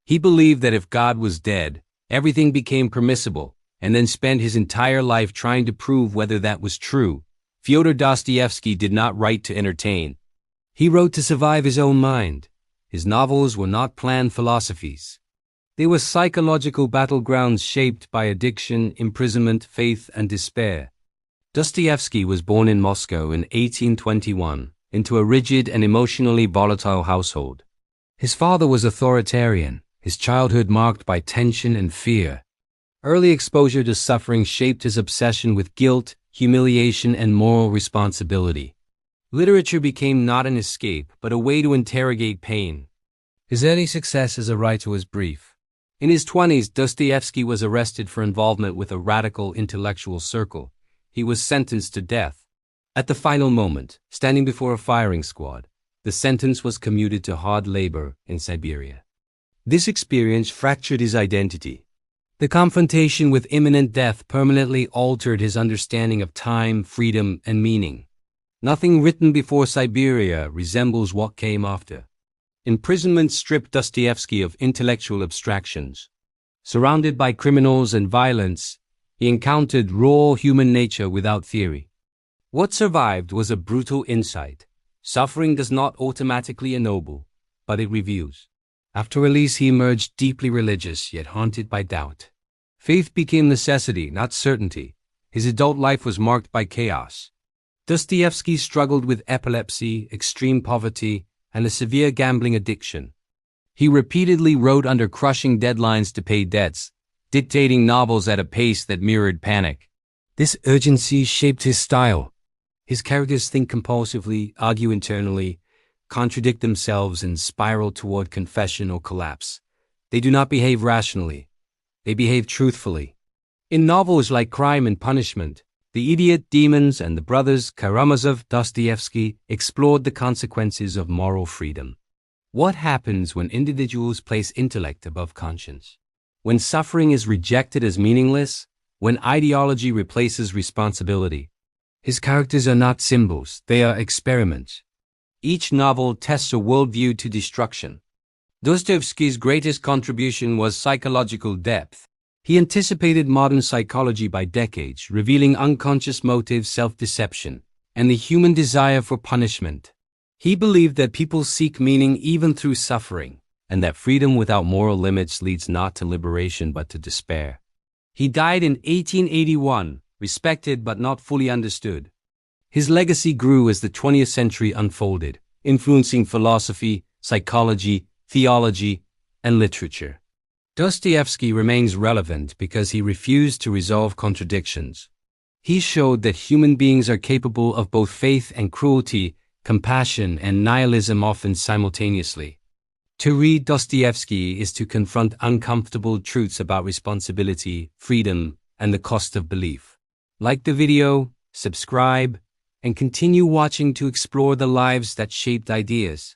He believed that if God was dead, everything became permissible, and then spent his entire life trying to prove whether that was true. Fyodor Dostoevsky did not write to entertain. He wrote to survive his own mind. His novels were not planned philosophies. They were psychological battlegrounds shaped by addiction, imprisonment, faith, and despair. Dostoevsky was born in Moscow in 1821 into a rigid and emotionally volatile household. His father was authoritarian, his childhood marked by tension and fear. Early exposure to suffering shaped his obsession with guilt, humiliation, and moral responsibility. Literature became not an escape, but a way to interrogate pain. His early success as a writer was brief. In his 20s, Dostoevsky was arrested for involvement with a radical intellectual circle. He was sentenced to death. At the final moment, standing before a firing squad, the sentence was commuted to hard labor in Siberia. This experience fractured his identity. The confrontation with imminent death permanently altered his understanding of time, freedom, and meaning. Nothing written before Siberia resembles what came after. Imprisonment stripped Dostoevsky of intellectual abstractions. Surrounded by criminals and violence, he encountered raw human nature without theory. What survived was a brutal insight. Suffering does not automatically ennoble, but it reveals. After release, he emerged deeply religious, yet haunted by doubt. Faith became necessity, not certainty. His adult life was marked by chaos. Dostoevsky struggled with epilepsy, extreme poverty, and a severe gambling addiction. He repeatedly wrote under crushing deadlines to pay debts, dictating novels at a pace that mirrored panic. This urgency shaped his style. His characters think compulsively, argue internally, contradict themselves, and spiral toward confession or collapse. They do not behave rationally. They behave truthfully. In novels like Crime and Punishment, The Idiot, Demons, and The Brothers Karamazov, Dostoevsky explored the consequences of moral freedom. What happens when individuals place intellect above conscience? When suffering is rejected as meaningless? When ideology replaces responsibility? His characters are not symbols, they are experiments. Each novel tests a worldview to destruction. Dostoevsky's greatest contribution was psychological depth. He anticipated modern psychology by decades, revealing unconscious motives, self-deception, and the human desire for punishment. He believed that people seek meaning even through suffering, and that freedom without moral limits leads not to liberation but to despair. He died in 1881, respected but not fully understood. His legacy grew as the 20th century unfolded, influencing philosophy, psychology, theology, and literature. Dostoevsky remains relevant because he refused to resolve contradictions. He showed that human beings are capable of both faith and cruelty, compassion and nihilism, often simultaneously. To read Dostoevsky is to confront uncomfortable truths about responsibility, freedom, and the cost of belief. Like the video, subscribe, and continue watching to explore the lives that shaped ideas.